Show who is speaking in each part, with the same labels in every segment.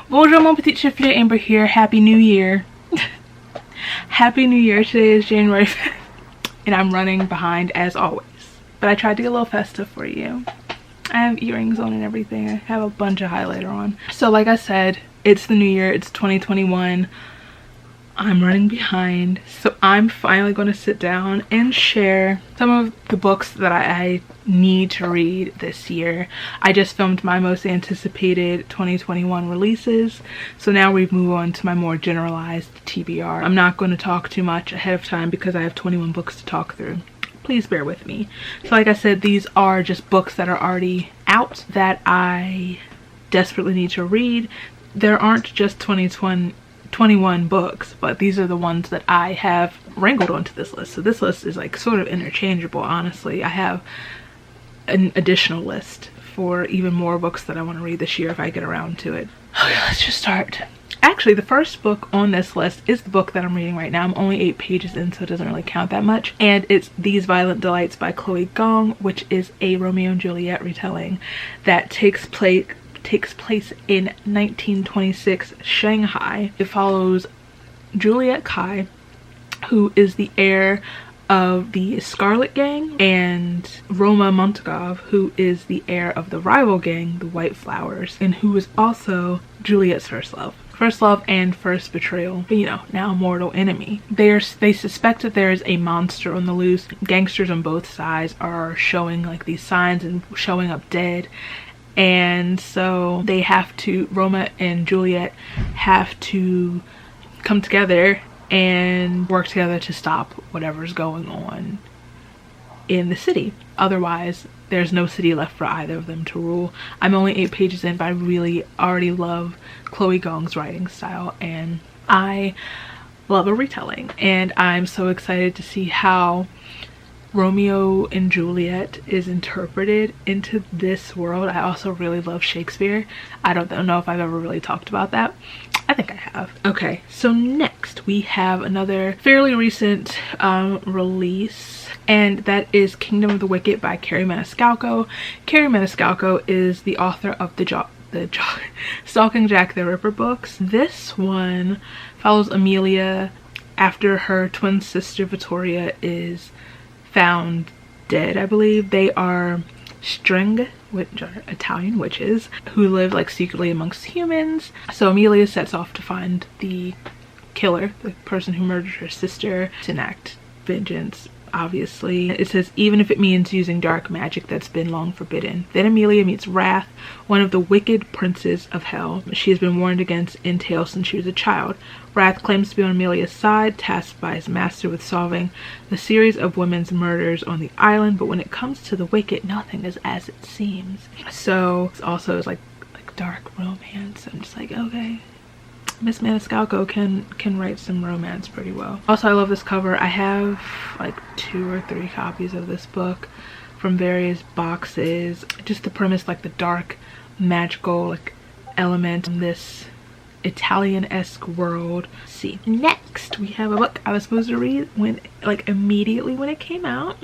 Speaker 1: Bonjour mon petit chifler, Amber here. Happy New Year. Happy New Year. Today is January 5th and I'm running behind as always. But I tried to get a little festive for you. I have earrings on and everything. I have a bunch of highlighter on. So like I said, it's the new year. It's 2021. I'm running behind. So I'm finally going to sit down and share some of the books that I need to read this year. I just filmed my most anticipated 2021 releases. So now we move on to my more generalized TBR. I'm not going to talk too much ahead of time because I have 21 books to talk through. Please bear with me. So like I said, these are just books that are already out that I desperately need to read. There aren't just 21 books, but these are the ones that I have wrangled onto this list. So this list is like sort of interchangeable, honestly. I have an additional list for even more books that I want to read this year if I get around to it. Okay, let's just start. Actually, the first book on this list is the book that I'm reading right now. I'm only 8 pages in, so it doesn't really count that much. And it's These Violent Delights by Chloe Gong, which is a Romeo and Juliet retelling that takes place in 1926 Shanghai. It follows Juliet Kai, who is the heir of the Scarlet Gang, and Roma Montagov, who is the heir of the rival gang, the White Flowers, and who is also Juliet's first love and first betrayal, but you know, now mortal enemy. They suspect that there is a monster on the loose. Gangsters on both sides are showing like these signs and showing up dead. And so they have to, Roma and Juliet have to come together and work together to stop whatever's going on in the city. Otherwise, there's no city left for either of them to rule. I'm only 8 pages in, but I really already love Chloe Gong's writing style, and I love a retelling. And I'm so excited to see how Romeo and Juliet is interpreted into this world. I also really love Shakespeare. I don't know if I've ever really talked about that. I think I have. Okay, so next we have another fairly recent release, and that is Kingdom of the Wicked by Kerri Maniscalco. Kerri Maniscalco is the author of the Stalking Jack the Ripper books. This one follows Amelia after her twin sister Vittoria is found dead, I believe. They are string, which are Italian witches, who live like secretly amongst humans. So Amelia sets off to find the killer, the person who murdered her sister, to enact vengeance. Obviously, it says, even if it means using dark magic that's been long forbidden. Then Amelia meets Wrath, one of the wicked princes of hell. She has been warned against entail since she was a child. Wrath claims to be on Amelia's side, tasked by his master with solving the series of women's murders on the island. But when it comes to the wicked, nothing is as it seems. So it's also like dark romance. I'm just like, okay, Miss Maniscalco can write some romance pretty well. Also, I love this cover. I have like 2 or 3 copies of this book from various boxes. Just the premise, like the dark magical like element in this Italian-esque world. See, next we have a book I was supposed to read immediately when it came out,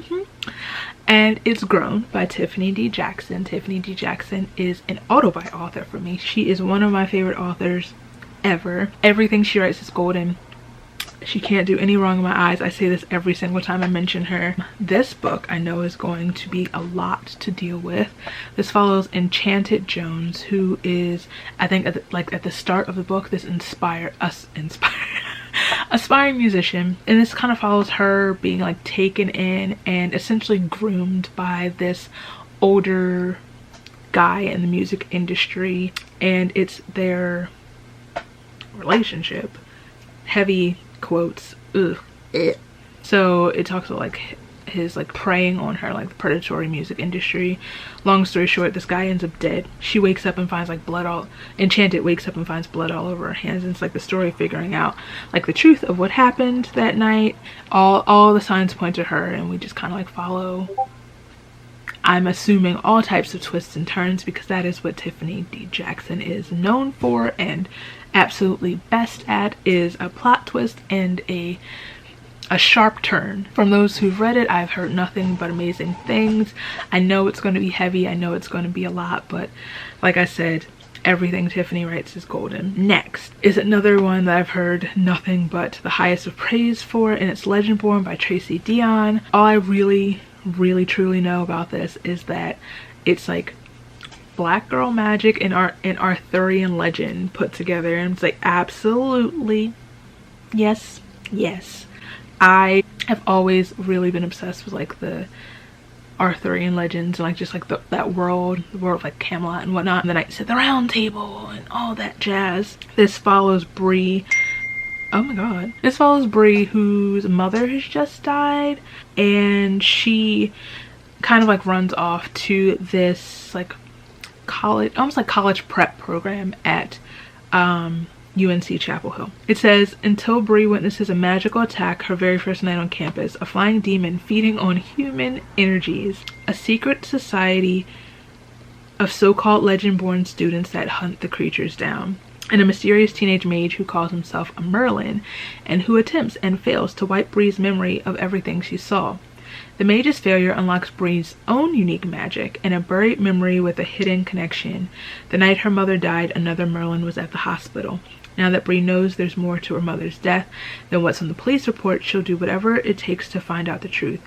Speaker 1: and it's Grown by Tiffany D. Jackson. Tiffany D. Jackson is an auto-buy author for me. She is one of my favorite authors ever. Everything she writes is golden. She can't do any wrong in my eyes. I say this every single time I mention her. This book I know is going to be a lot to deal with. This follows Enchanted Jones, who is, I think at the start of the book, this aspiring musician, and this kind of follows her being like taken in and essentially groomed by this older guy in the music industry, and it's their relationship, heavy quotes, ugh. So it talks about like his like preying on her, like the predatory music industry. Long story short, this guy ends up dead. She wakes up and finds like blood all, Enchanted wakes up and finds blood all over her hands, and it's like the story figuring out like the truth of what happened that night. All the signs point to her, and we just kind of like follow, I'm assuming, all types of twists and turns, because that is what Tiffany D. Jackson is known for and absolutely best at, is a plot twist and a sharp turn. From those who've read it, I've heard nothing but amazing things. I know it's going to be heavy. I know it's going to be a lot, but like I said, everything Tiffany writes is golden. Next is another one that I've heard nothing but the highest of praise for, and it's Legendborn by Tracy Deonn. All I really truly know about this is that it's like black girl magic and Arthurian legend put together, and it's like absolutely yes. I have always really been obsessed with like the Arthurian legends and like just like that world, the world of like Camelot and whatnot, and the Knights of the Round Table and all that jazz. This follows Bree. Oh my god. This follows Bree, whose mother has just died, and she kind of like runs off to this like college, almost like college prep program at UNC Chapel Hill. It says, until Bree witnesses a magical attack her very first night on campus, a flying demon feeding on human energies, a secret society of so-called legend-born students that hunt the creatures down, and a mysterious teenage mage who calls himself a Merlin and who attempts and fails to wipe Bree's memory of everything she saw. The mage's failure unlocks Bree's own unique magic and a buried memory with a hidden connection. The night her mother died, another Merlin was at the hospital. Now that Bree knows there's more to her mother's death than what's on the police report, she'll do whatever it takes to find out the truth,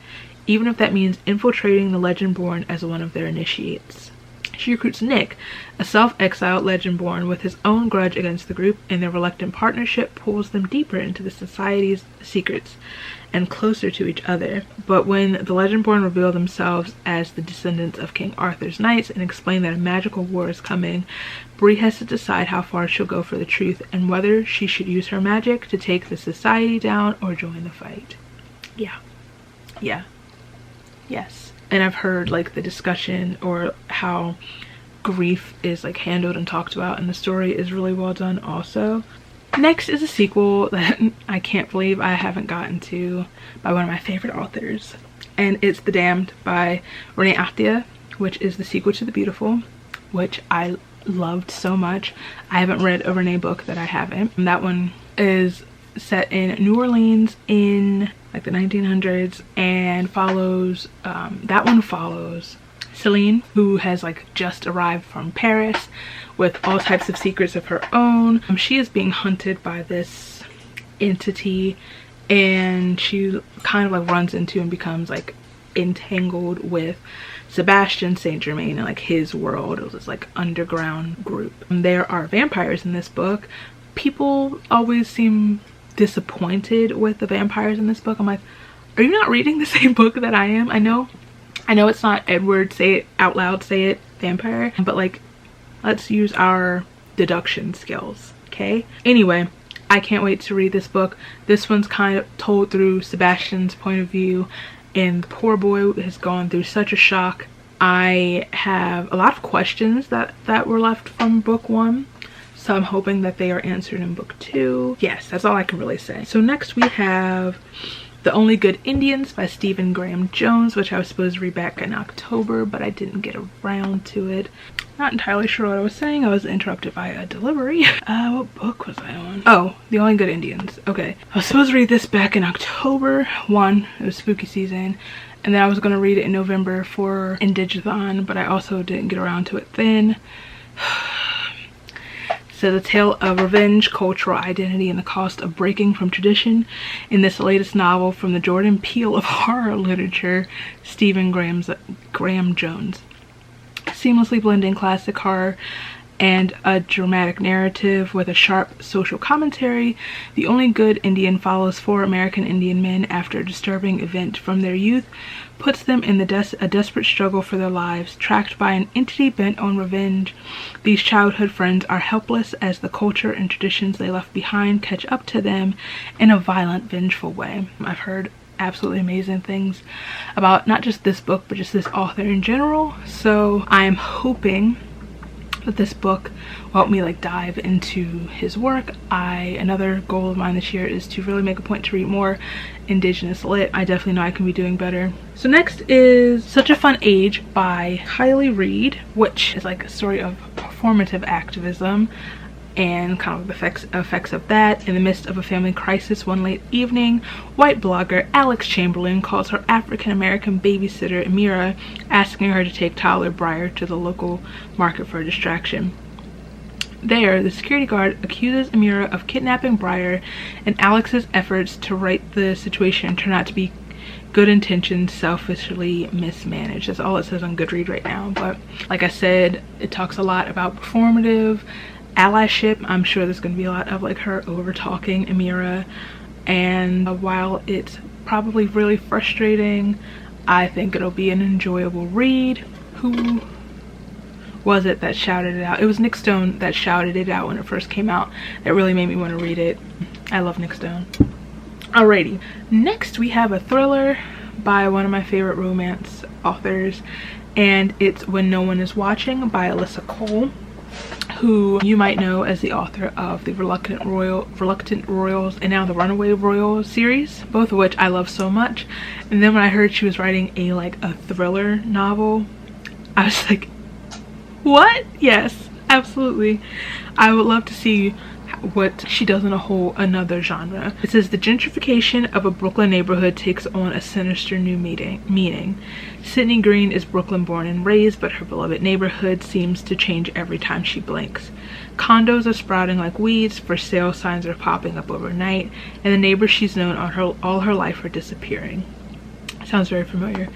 Speaker 1: even if that means infiltrating the Legendborn as one of their initiates. She recruits Nick, a self-exiled Legendborn with his own grudge against the group, and their reluctant partnership pulls them deeper into the society's secrets and closer to each other. But when the Legendborn reveal themselves as the descendants of King Arthur's knights and explain that a magical war is coming, Bree has to decide how far she'll go for the truth and whether she should use her magic to take the society down or join the fight. Yes. And I've heard like the discussion or how grief is like handled and talked about, and the story is really well done also. Next is a sequel that I can't believe I haven't gotten to, by one of my favorite authors, and it's The Damned by Renee Ahdieh, which is the sequel to The Beautiful, which I loved so much. I haven't read a Renee book that I haven't. And that one is set in New Orleans in like the 1900s and follows that one follows Celine, who has like just arrived from Paris with all types of secrets of her own. She is being hunted by this entity, and she kind of like runs into and becomes like entangled with Sebastian Saint Germain and like his world. It was this like underground group. There are vampires in this book. People always seem disappointed with the vampires in this book. I'm like, are you not reading the same book that I am? I know it's not Edward say it out loud, say it vampire, but like let's use our deduction skills, okay? Anyway, I can't wait to read this book. This one's kind of told through Sebastian's point of view, and the poor boy has gone through such a shock. I have a lot of questions that were left from book one, so I'm hoping that they are answered in book two. Yes, that's all I can really say. So next we have The Only Good Indians by Stephen Graham Jones, which I was supposed to read back in October, but I didn't get around to it. Not entirely sure what I was saying. I was interrupted by a delivery. What book was I on? Oh, The Only Good Indians. Okay. I was supposed to read this back in October 1. It was spooky season. And then I was going to read it in November for Indigathon, but I also didn't get around to it then. So the tale of revenge, cultural identity, and the cost of breaking from tradition in this latest novel from the Jordan Peele of horror literature, Stephen Graham Jones. Seamlessly blending classic horror and a dramatic narrative with a sharp social commentary, The Only Good Indian follows 4 American Indian men after a disturbing event from their youth puts them in a desperate struggle for their lives. Tracked by an entity bent on revenge, these childhood friends are helpless as the culture and traditions they left behind catch up to them in a violent, vengeful way. I've heard absolutely amazing things about not just this book, but just this author in general, so I'm hoping that this book will help me like dive into his work. Another goal of mine this year is to really make a point to read more Indigenous lit. I definitely know I can be doing better. So next is Such a Fun Age by Kylie Reed, which is like a story of performative activism and kind of the effects of that. In the midst of a family crisis one late evening, white blogger Alex Chamberlain calls her African-American babysitter Amira, asking her to take Tyler Breyer to the local market for a distraction. There, the security guard accuses Amira of kidnapping Briar, and Alex's efforts to right the situation turn out to be good intentions selfishly mismanaged. That's all it says on Goodreads right now. But like I said, it talks a lot about performative allyship. I'm sure there's going to be a lot of like her over talking Amira, and while it's probably really frustrating, I think it'll be an enjoyable read. Who was it that shouted it out? It was Nick Stone that shouted it out when it first came out. That really made me want to read it. I love Nick Stone. Alrighty, next we have a thriller by one of my favorite romance authors, and it's When No One Is Watching by Alyssa Cole, who you might know as the author of the Reluctant Royals and now the Runaway Royals series, both of which I love so much. And then when I heard she was writing a thriller novel, I was like, what? Yes, absolutely. I would love to see what she does in another genre. It says the gentrification of a Brooklyn neighborhood takes on a sinister new meaning. Sydney Green is Brooklyn born and raised, but her beloved neighborhood seems to change every time she blinks. Condos are sprouting like weeds, for sale signs are popping up overnight, and the neighbors she's known all her life are disappearing. Sounds very familiar.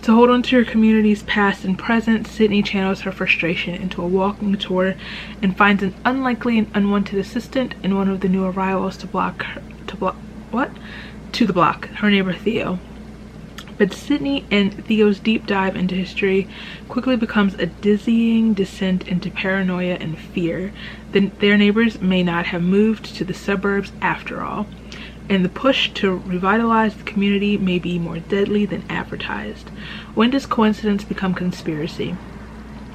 Speaker 1: To hold on to her community's past and present, Sydney channels her frustration into a walking tour and finds an unlikely and unwanted assistant in one of the new arrivals to the block, her neighbor Theo. But Sydney and Theo's deep dive into history quickly becomes a dizzying descent into paranoia and fear. Their neighbors may not have moved to the suburbs after all, and the push to revitalize the community may be more deadly than advertised. When does coincidence become conspiracy?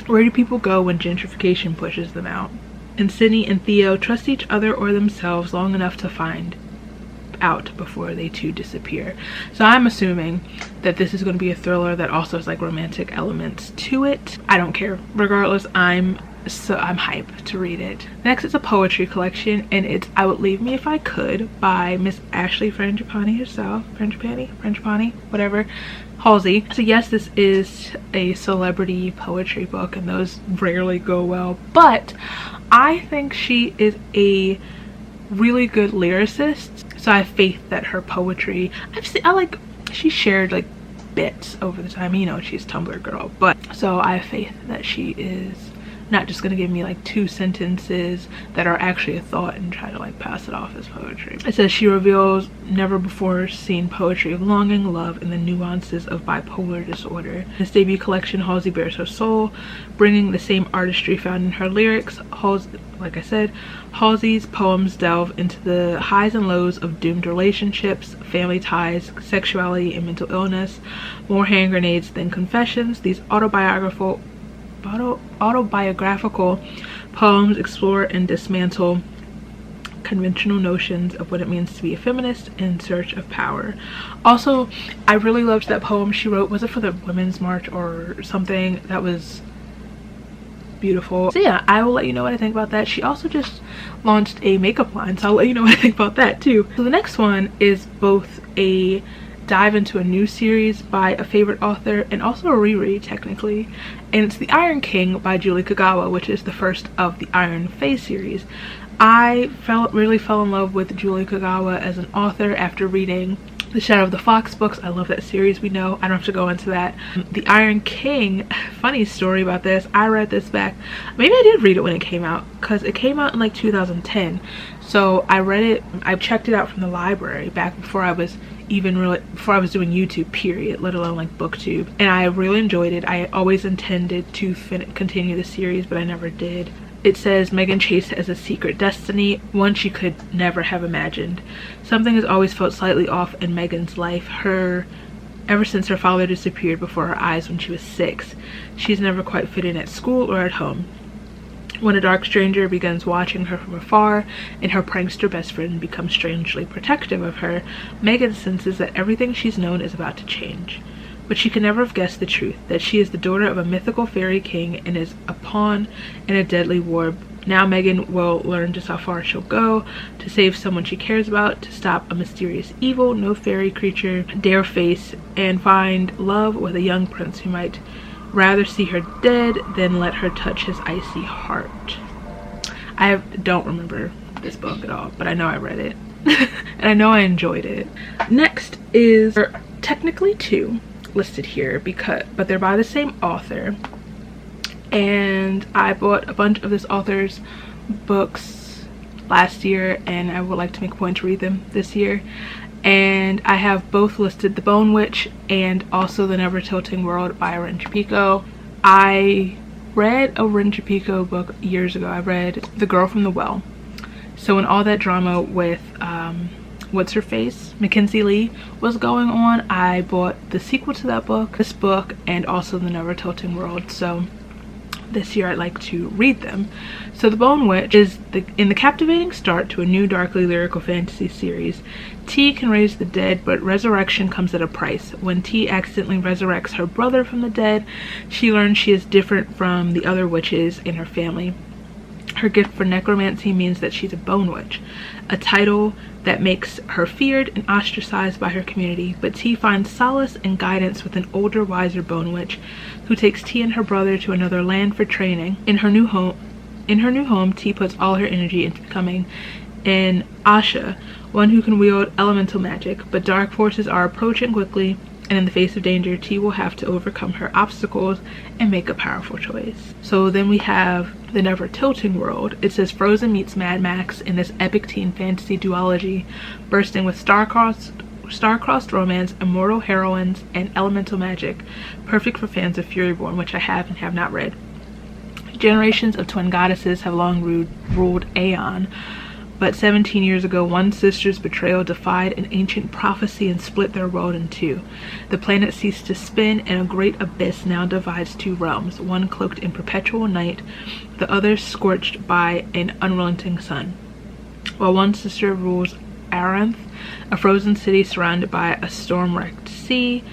Speaker 1: Where do people go when gentrification pushes them out? And Sydney and Theo trust each other or themselves long enough to find out before they too disappear. So I'm assuming that this is going to be a thriller that also has like romantic elements to it. I don't care. Regardless, I'm hyped to read it. Next is a poetry collection, and it's I Would Leave Me If I Could by Miss Ashley Frangipani herself. Frangipani, whatever. Halsey. So yes, this is a celebrity poetry book, and those rarely go well, but I think she is a really good lyricist, so I have faith that her poetry, she shared like bits over the time, you know, she's a Tumblr girl, but so I have faith that she is not just gonna give me like 2 sentences that are actually a thought and try to like pass it off as poetry. It says she reveals never before seen poetry of longing, love, and the nuances of bipolar disorder. In this debut collection, Halsey bears her soul, bringing the same artistry found in her lyrics. Like I said, Halsey's poems delve into the highs and lows of doomed relationships, family ties, sexuality, and mental illness. More hand grenades than confessions, these autobiographical poems explore and dismantle conventional notions of what it means to be a feminist in search of power. Also, I really loved that poem she wrote. Was it for the Women's March or something? That was beautiful. So yeah, I will let you know what I think about that. She also just launched a makeup line, so I'll let you know what I think about that too. So the next one is both a dive into a new series by a favorite author and also a reread technically, and it's The Iron King by Julie Kagawa, which is the first of the Iron Fae series. I really fell in love with Julie Kagawa as an author after reading the Shadow of the Fox books. I love that series, we know. I don't have to go into that. The Iron King, funny story about this, I read this back, maybe I did read it when it came out, because it came out in like 2010. So I read it, I checked it out from the library back before I was doing YouTube, period, let alone like booktube, and I really enjoyed it. I always intended to continue the series, but I never did. It says Megan Chase has a secret destiny, one she could never have imagined. Something has always felt slightly off in Megan's life, ever since her father disappeared before her eyes when she was 6. She's never quite fit in at school or at home. When a dark stranger begins watching her from afar and her prankster best friend becomes strangely protective of her, Megan senses that everything she's known is about to change. But she can never have guessed the truth, that she is the daughter of a mythical fairy king and is a pawn in a deadly war. Now Megan will learn just how far she'll go to save someone she cares about, to stop a mysterious evil no fairy creature dare face, and find love with a young prince who might rather see her dead than let her touch his icy heart. I don't remember this book at all, but I know I read it and I know I enjoyed it. Next is technically 2 listed here but they're by the same author, and I bought a bunch of this author's books last year and I would like to make a point to read them this year. And I have both listed, The Bone Witch and also The Never Tilting World by Rin Chupeco. I read a Rin Chupeco book years ago. I read The Girl from the Well. So when all that drama with what's her face, Mackenzie Lee, was going on, I bought the sequel to that book, this book, and also The Never Tilting World. So this year I'd like to read them. So The Bone Witch is in the captivating start to a new darkly lyrical fantasy series. T can raise the dead, but resurrection comes at a price. When T accidentally resurrects her brother from the dead, she learns she is different from the other witches in her family. Her gift for necromancy means that she's a bone witch, a title that makes her feared and ostracized by her community. But T finds solace and guidance with an older, wiser bone witch who takes T and her brother to another land for training. In her new home, T puts all her energy into becoming an Asha, one who can wield elemental magic, but dark forces are approaching quickly, and in the face of danger, T will have to overcome her obstacles and make a powerful choice. So then we have The Never Tilting World. It says Frozen meets Mad Max in this epic teen fantasy duology, bursting with star-crossed romance, immortal heroines, and elemental magic, perfect for fans of Furyborn, which I have and have not read. Generations of twin goddesses have long ruled Aeon, but 17 years ago, one sister's betrayal defied an ancient prophecy and split their world in two. The planet ceased to spin, and a great abyss now divides two realms, one cloaked in perpetual night, the other scorched by an unrelenting sun. While one sister rules Aranth, a frozen city surrounded by a storm-racked sea,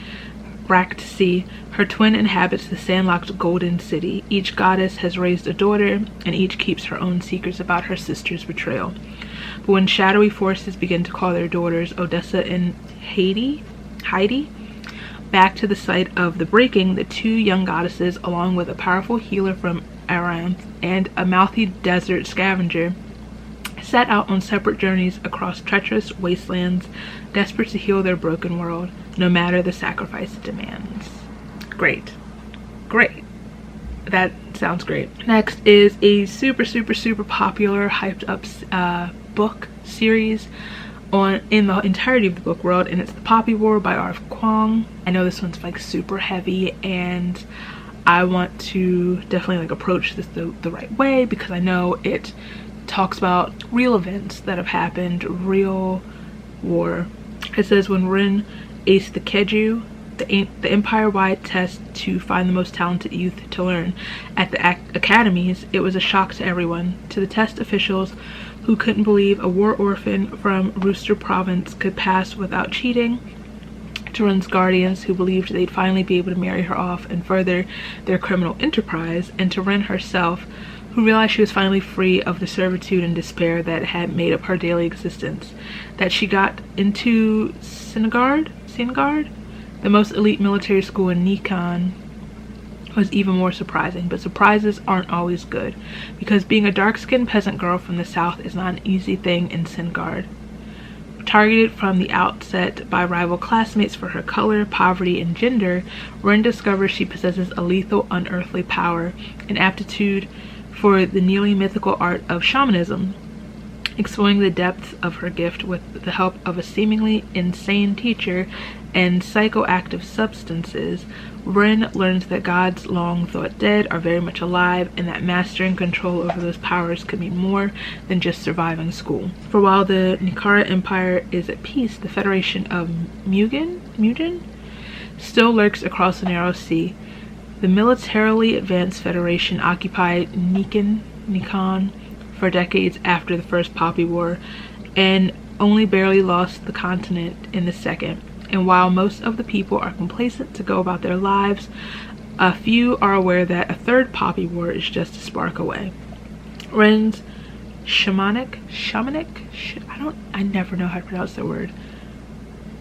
Speaker 1: her twin inhabits the sandlocked golden city. Each goddess has raised a daughter, and each keeps her own secrets about her sister's betrayal. But when shadowy forces begin to call their daughters, Odessa and Heidi, back to the site of the breaking, the two young goddesses, along with a powerful healer from Aranth and a mouthy desert scavenger, set out on separate journeys across treacherous wastelands, desperate to heal their broken world, no matter the sacrifice it demands. Great. That sounds great. Next is a super popular, hyped up book series in the entirety of the book world, and it's The Poppy War by R.F. Kuang. I know this one's like super heavy, and I want to definitely like approach this the right way, because I know it talks about real events that have happened, real war. It says when Rin aced the Keju, the empire-wide test to find the most talented youth to learn at the academies, it was a shock to everyone. To the test officials, who couldn't believe a war orphan from Rooster Province could pass without cheating, to Rin's guardians, who believed they'd finally be able to marry her off and further their criminal enterprise, and to Rin herself, who realized she was finally free of the servitude and despair that had made up her daily existence. That she got into Sinagard, the most elite military school in Nikon, was even more surprising. But surprises aren't always good, because being a dark-skinned peasant girl from the south is not an easy thing in Sinagard. Targeted from the outset by rival classmates for her color, poverty, and gender, Rin discovers she possesses a lethal, unearthly power, an aptitude for the nearly mythical art of shamanism. Exploring the depths of her gift with the help of a seemingly insane teacher and psychoactive substances, Rin learns that gods long thought dead are very much alive, and that mastering control over those powers could mean more than just surviving school. For while the Nikara Empire is at peace, the Federation of Mugen still lurks across the narrow sea. The militarily advanced Federation occupied Nikon for decades after the First Poppy War, and only barely lost the continent in the second. And while most of the people are complacent to go about their lives, a few are aware that a third Poppy War is just a spark away. Rin's I never know how to pronounce that word,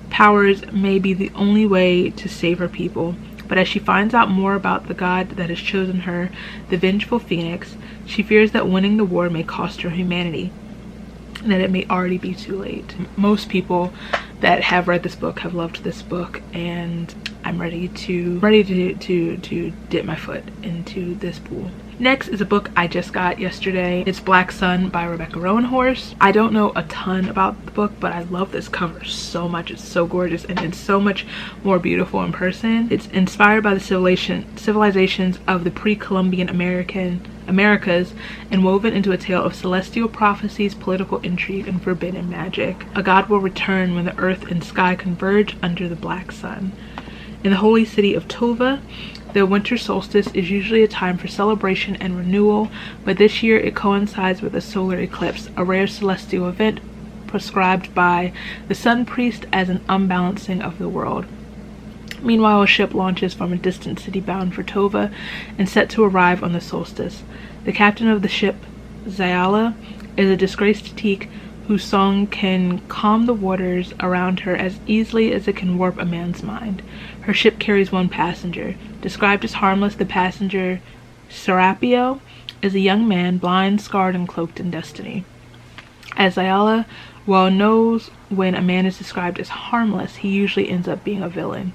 Speaker 1: powers may be the only way to save her people. But as she finds out more about the god that has chosen her, the vengeful phoenix, she fears that winning the war may cost her humanity, and that it may already be too late. Most people that have read this book have loved this book, and I'm ready to dip my foot into this pool. Next is a book I just got yesterday. It's Black Sun by Rebecca Roanhorse. I don't know a ton about the book, but I love this cover so much. It's so gorgeous, and it's so much more beautiful in person. It's inspired by the civilizations of the pre-Columbian Americas and woven into a tale of celestial prophecies, political intrigue, and forbidden magic. A god will return when the earth and sky converge under the black sun. In the holy city of Tova, the winter solstice is usually a time for celebration and renewal, but this year it coincides with a solar eclipse, a rare celestial event prescribed by the sun priest as an unbalancing of the world. Meanwhile, a ship launches from a distant city bound for Tova and set to arrive on the solstice. The captain of the ship, Zayala, is a disgraced teak whose song can calm the waters around her as easily as it can warp a man's mind. Her ship carries one passenger. Described as harmless, the passenger, Serapio, is a young man, blind, scarred, and cloaked in destiny. As Zayala well knows, when a man is described as harmless, he usually ends up being a villain.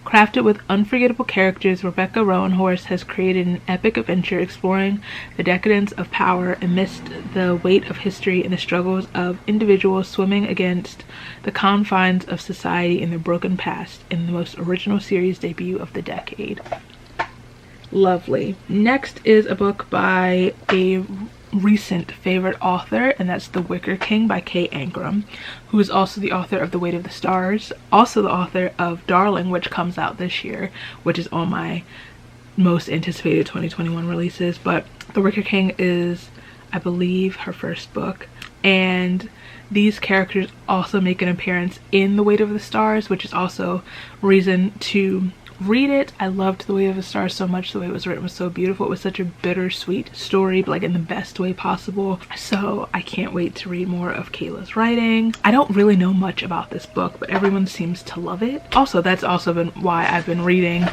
Speaker 1: Crafted with unforgettable characters, Rebecca Roanhorse has created an epic adventure exploring the decadence of power amidst the weight of history and the struggles of individuals swimming against the confines of society in their broken past in the most original series debut of the decade. Lovely. Next is a book by a recent favorite author, and that's The Wicker King by Kay Ankrum, who is also the author of The Weight of the Stars, also the author of Darling, which comes out this year, which is on my most anticipated 2021 releases. But The Wicker King is, I believe, her first book, and these characters also make an appearance in The Weight of the Stars, which is also reason to read it. I loved The Weight of the Stars so much. The way it was written was so beautiful. It was such a bittersweet story, but like in the best way possible. So I can't wait to read more of Kayla's writing. I don't really know much about this book, but everyone seems to love it. Also, that's also been why I've been reading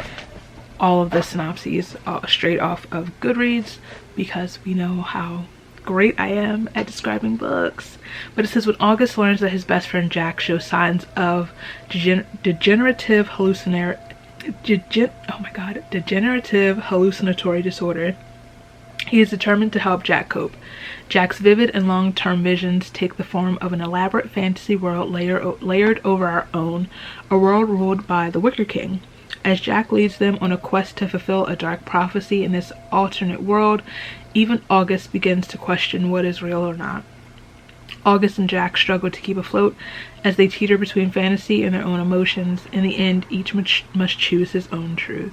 Speaker 1: all of the synopses straight off of Goodreads, because we know how great I am at describing books. But it says, when August learns that his best friend Jack shows signs of degenerative hallucinatory disorder, he is determined to help Jack cope. Jack's vivid and long-term visions take the form of an elaborate fantasy world layered over our own, a world ruled by the Wicker King. As Jack leads them on a quest to fulfill a dark prophecy in this alternate world, even August begins to question what is real or not. August and Jack struggle to keep afloat as they teeter between fantasy and their own emotions. In the end, each must choose his own truth.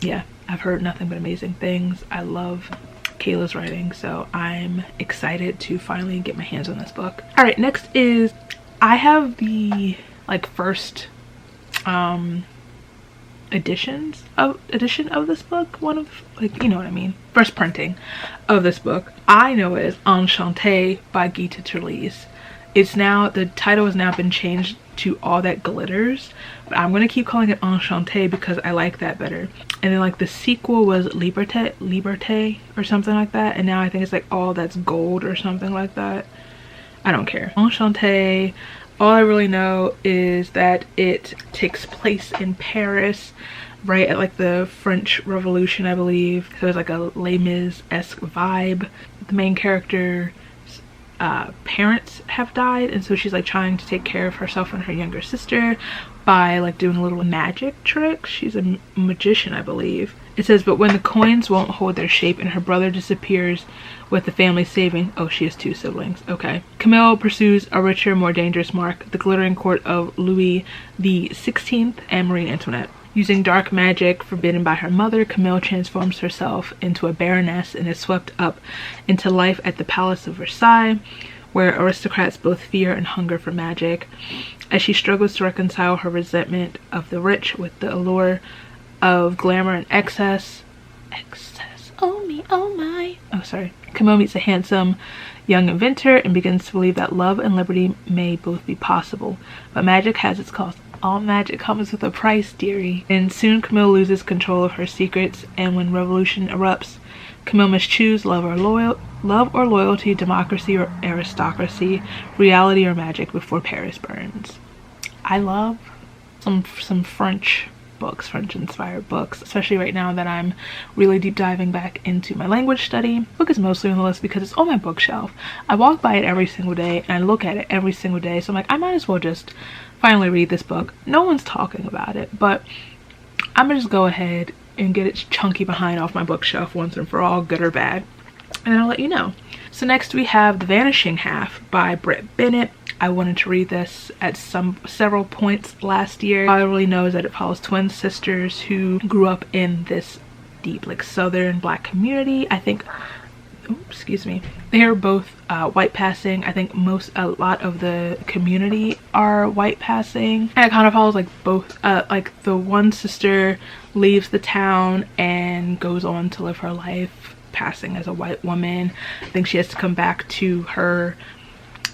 Speaker 1: Yeah, I've heard nothing but amazing things. I love Kayla's writing, so I'm excited to finally get my hands on this book. All right, next is, I have the first edition of this book, one of, you know what I mean, first printing of this book. I know it as Enchante by Gita Terlise. It's now, the title has now been changed to All That Glitters, but I'm gonna keep calling it Enchante because I like that better. And then the sequel was Liberté or something like that, and now I think it's All That's Gold or something like that. I don't care. Enchante. All I really know is that it takes place in Paris, right at the French Revolution, I believe. So it's a Les Mis-esque vibe. The main character's parents have died, and so she's trying to take care of herself and her younger sister by doing a little magic trick. She's a magician, I believe. It says, but when the coins won't hold their shape and her brother disappears with the family saving, oh, she has 2 siblings, okay. Camille pursues a richer, more dangerous mark, the glittering court of Louis XVI and Marie Antoinette. Using dark magic forbidden by her mother, Camille transforms herself into a baroness and is swept up into life at the Palace of Versailles, where aristocrats both fear and hunger for magic. As she struggles to reconcile her resentment of the rich with the allure of glamour and excess, oh me, oh my, oh sorry, Camille meets a handsome young inventor and begins to believe that love and liberty may both be possible, but magic has its cost. All magic comes with a price, dearie. And soon Camille loses control of her secrets, and when revolution erupts, Camille must choose love or loyalty, democracy or aristocracy, reality or magic before Paris burns. I love some French books, French inspired books, especially right now that I'm really deep diving back into my language study. Book is mostly on the list because it's on my bookshelf. I walk by it every single day and I look at it every single day, so I'm like, I might as well just finally read this book. No one's talking about it, but I'm gonna just go ahead and get its chunky behind off my bookshelf once and for all, good or bad, and then I'll let you know. So next we have The Vanishing Half by Brit Bennett. I wanted to read this at several points last year. All I really know is that it follows twin sisters who grew up in this deep, like, southern black community. I think, excuse me, they are both white passing. I think a lot of the community are white passing, and it kind of follows like both, like the one sister leaves the town and goes on to live her life passing as a white woman. I think she has to come back to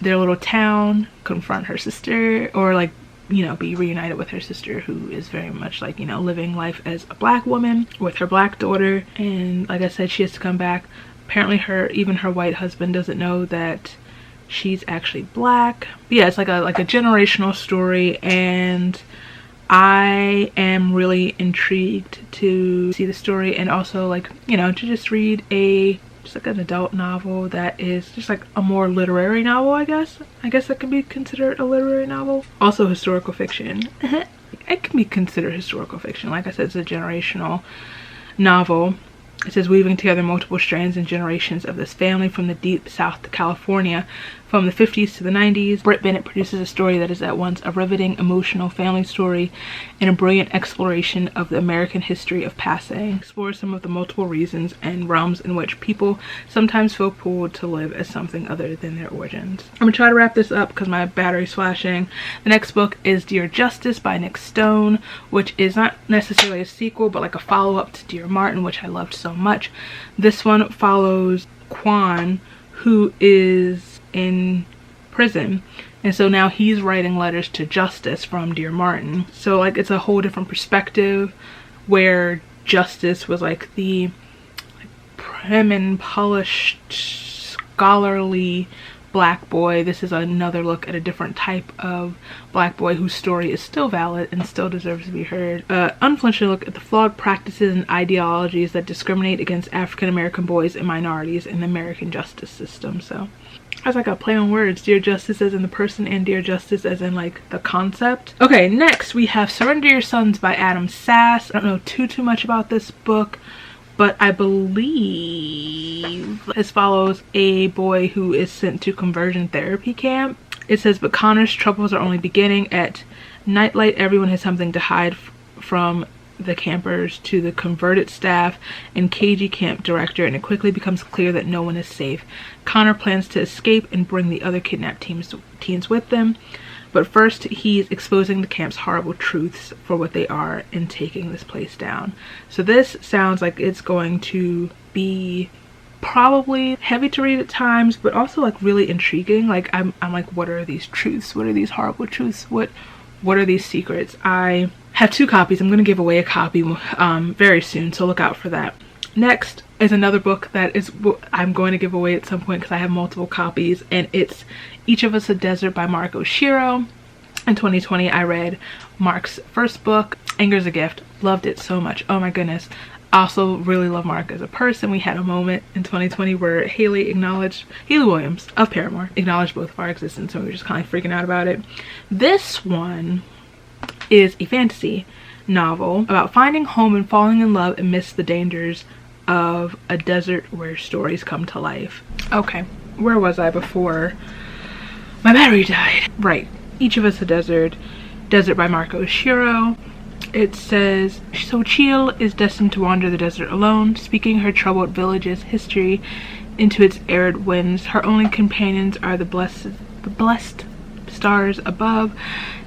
Speaker 1: their little town, confront her sister, or like, you know, be reunited with her sister, who is very much like, you know, living life as a black woman with her black daughter. And like I said, she has to come back. Apparently even her white husband doesn't know that she's actually black. But yeah, it's like a generational story, and I am really intrigued to see the story, and also, like, you know, to just read just like an adult novel that is just like a more literary novel, I guess that can be considered a literary novel. Also historical fiction. It can be considered historical fiction. Like I said, it's a generational novel. It says, weaving together multiple strands and generations of this family from the deep south to California, from the 50s to the 90s, Brit Bennett produces a story that is at once a riveting, emotional family story and a brilliant exploration of the American history of passing. Explores some of the multiple reasons and realms in which people sometimes feel pulled to live as something other than their origins. I'm gonna try to wrap this up because my battery's flashing. The next book is Dear Justice by Nick Stone, which is not necessarily a sequel, but like a follow-up to Dear Martin, which I loved so much. This one follows Quan, who is in prison, and so now he's writing letters to Justice from Dear Martin. So like, it's a whole different perspective, where Justice was like the prim and polished, scholarly black boy. This is another look at a different type of black boy whose story is still valid and still deserves to be heard. Unflinching look at the flawed practices and ideologies that discriminate against African American boys and minorities in the American justice system. So that's like a play on words. Dear Justice as in the person, and Dear Justice as in like the concept. Okay, next we have Surrender Your Sons by Adam Sass. I don't know too much about this book, but I believe this follows a boy who is sent to conversion therapy camp. It says, but Connor's troubles are only beginning. At nightlight, everyone has something to hide from the campers to the converted staff and cagey camp director, and it quickly becomes clear that no one is safe. Connor plans to escape and bring the other kidnapped teens with them, but first he's exposing the camp's horrible truths for what they are and taking this place down. So this sounds like it's going to be probably heavy to read at times, but also like really intriguing. Like I'm like, what are these truths? What are these horrible truths? What are these secrets? I have 2 copies. I'm going to give away a copy very soon, so look out for that. Next is another book that I'm going to give away at some point because I have multiple copies, and it's Each of Us a Desert by Mark Oshiro. In 2020, I read Mark's first book, Anger's a Gift. Loved it so much. Oh my goodness. I also really love Mark as a person. We had a moment in 2020 where Haley Williams of Paramore acknowledged both of our existence, and we were just kind of freaking out about it. This one is a fantasy novel about finding home and falling in love amidst the dangers of a desert where stories come to life. Okay, where was I before my battery died? Right, Each of Us a Desert by Mark Oshiro. It says, so Chil is destined to wander the desert alone, speaking her troubled village's history into its arid winds. Her only companions are the blessed stars above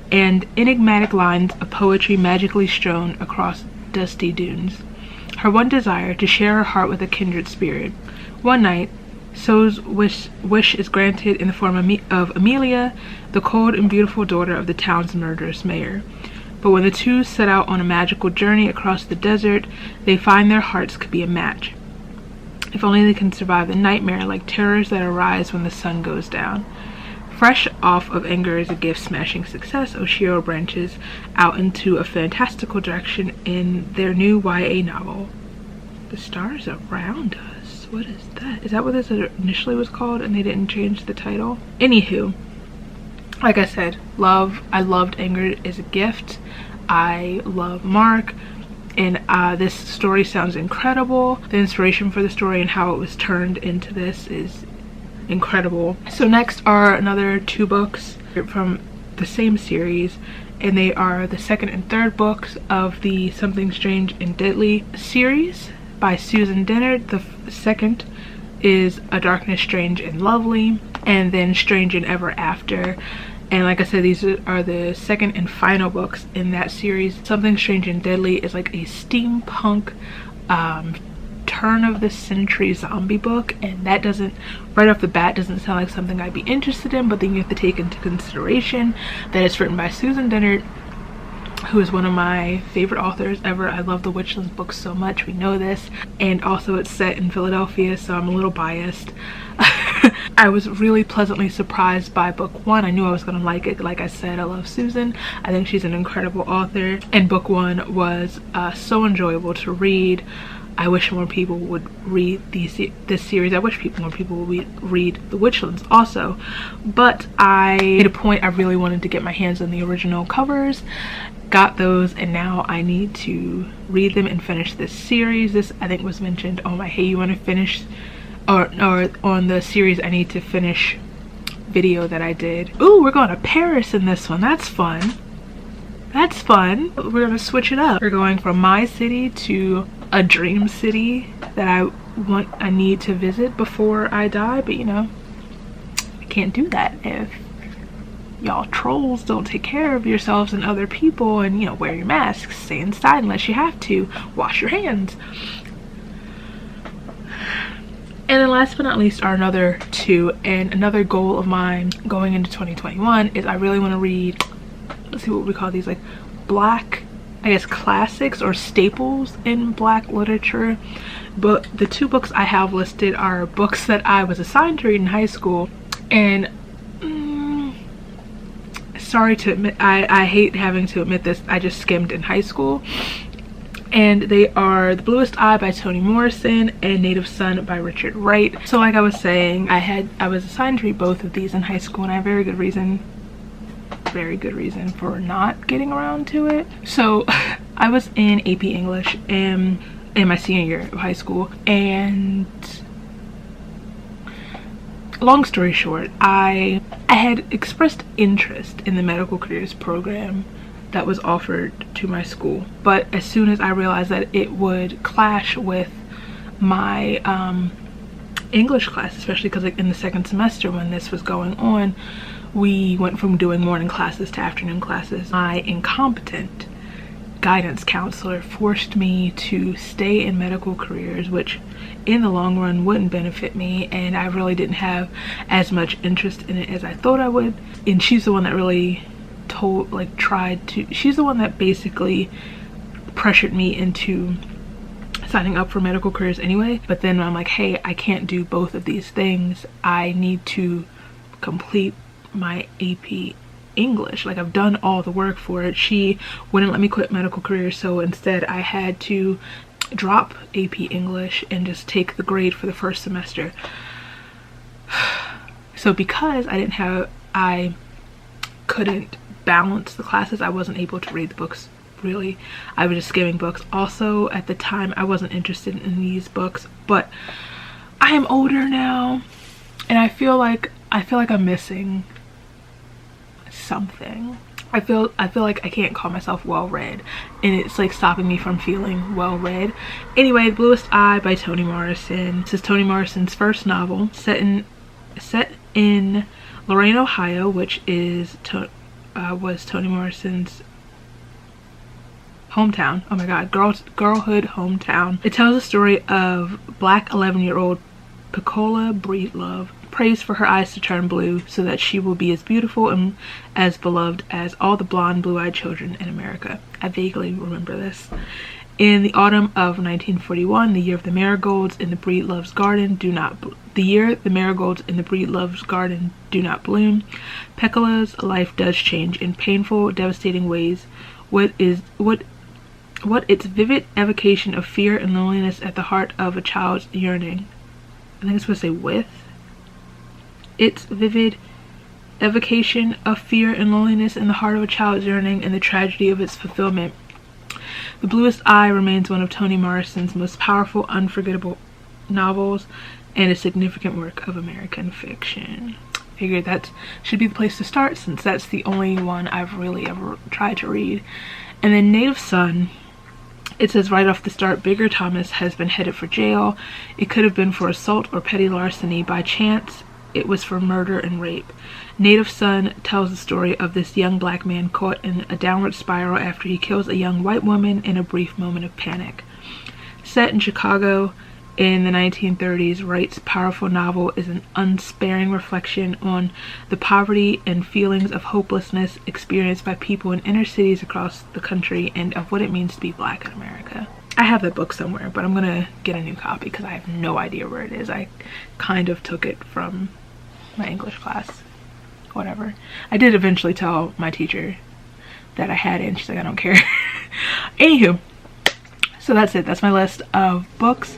Speaker 1: and enigmatic lines of poetry magically strewn across dusty dunes. Her one desire, to share her heart with a kindred spirit. One night, So's wish is granted in the form of Amelia, the cold and beautiful daughter of the town's murderous mayor. But when the two set out on a magical journey across the desert, they find their hearts could be a match. If only they can survive the nightmare like terrors that arise when the sun goes down. Fresh off of Anger is a Gift smashing success, Oshiro branches out into a fantastical direction in their new YA novel. The Stars Around Us. What is that? Is that what this initially was called and they didn't change the title? Anywho, like I said, I loved Anger is a Gift. I love Mark. And this story sounds incredible. The inspiration for the story and how it was turned into this is incredible. So next are another 2 books from the same series, and they are the second and third books of the Something Strange and Deadly series by Susan Dennard. The second is A Darkness Strange and Lovely, and then Strange and Ever After. And like I said, these are the second and final books in that series. Something Strange and Deadly is like a steampunk turn of the century zombie book, and that doesn't, right off the bat, doesn't sound like something I'd be interested in. But then you have to take into consideration that it's written by Susan Dennard, who is one of my favorite authors ever. I love the Witchlands books so much, we know this, and also it's set in Philadelphia, so I'm a little biased. I was really pleasantly surprised by book 1. I knew I was going to like it. Like I said, I love Susan. I think she's an incredible author, and book 1 was so enjoyable to read. I wish more people would read this series. I wish more people would read the Witchlands also. But I made a point, I really wanted to get my hands on the original covers. Got those, and now I need to read them and finish this series. This, I think, was mentioned on my Hey You Want to Finish, or on the series I Need to Finish video that I did. Ooh, we're going to Paris in this one. That's fun. That's fun. We're gonna switch it up. We're going from my city to a dream city that I need to visit before I die, but you know, I can't do that if y'all trolls don't take care of yourselves and other people, and you know, wear your masks, stay inside unless you have to, wash your hands. And then last but not least are another 2, and another goal of mine going into 2021 is I really want to read, let's see what we call these, like black, I guess, classics or staples in black literature. But the 2 books I have listed are books that I was assigned to read in high school, and sorry to admit, I hate having to admit this, I just skimmed in high school. And they are The Bluest Eye by Toni Morrison and Native Son by Richard Wright. So like I was saying, I was assigned to read both of these in high school, and I have very good reason for not getting around to it. So I was in AP English in my senior year of high school, and long story short, I had expressed interest in the medical careers program that was offered to my school, but as soon as I realized that it would clash with my English class, especially because like in the second semester when this was going on, we went from doing morning classes to afternoon classes. My incompetent guidance counselor forced me to stay in medical careers, which in the long run wouldn't benefit me, and I really didn't have as much interest in it as I thought I would. And she's the one that really she's the one that basically pressured me into signing up for medical careers anyway. But then I'm like, hey, I can't do both of these things. I need to complete my AP English. Like, I've done all the work for it. She wouldn't let me quit medical careers, so instead I had to drop AP English and just take the grade for the first semester. So because I couldn't balance the classes, I wasn't able to read the books. Really, I was just skimming books. Also, at the time, I wasn't interested in these books, but I am older now, and I feel like I'm missing something. I feel like I can't call myself well-read, and it's like stopping me from feeling well-read. Anyway, Bluest Eye by Toni Morrison. This is Toni Morrison's first novel, set in Lorain, Ohio, which was Toni Morrison's hometown. Oh my god, girlhood hometown. It tells the story of Black 11-year-old Piccola Breedlove prays for her eyes to turn blue so that she will be as beautiful and as beloved as all the blonde, blue-eyed children in America. I vaguely remember this. In the autumn of 1941, the year the marigolds in the Breedlove's garden do not bloom, Piccola's life does change in painful, devastating ways. What its vivid evocation of fear and loneliness at the heart of a child's yearning. I think it's supposed to say with. Its vivid evocation of fear and loneliness in the heart of a child's yearning and the tragedy of its fulfillment. The Bluest Eye remains one of Toni Morrison's most powerful, unforgettable novels and a significant work of American fiction. Figured that should be the place to start since that's the only one I've really ever tried to read. And then Native Son, it says right off the start, Bigger Thomas has been headed for jail. It could have been for assault or petty larceny. By chance, it was for murder and rape. Native Son tells the story of this young black man caught in a downward spiral after he kills a young white woman in a brief moment of panic. Set in Chicago in the 1930s, Wright's powerful novel is an unsparing reflection on the poverty and feelings of hopelessness experienced by people in inner cities across the country and of what it means to be black in America. I have that book somewhere, but I'm gonna get a new copy because I have no idea where it is. I kind of took it from my English class. Whatever. I did eventually tell my teacher that I had it and she's like, I don't care. Anywho, so that's it. That's my list of books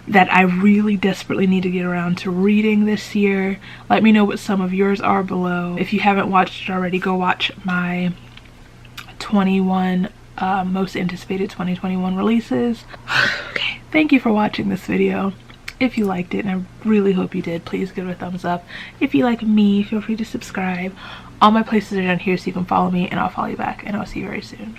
Speaker 1: that I really desperately need to get around to reading this year. Let me know what some of yours are below. If you haven't watched it already, go watch my 21 most anticipated 2021 releases. Okay, thank you for watching this video. If you liked it, and I really hope you did, please give it a thumbs up. If you like me, feel free to subscribe. All my places are down here so you can follow me and I'll follow you back, and I'll see you very soon.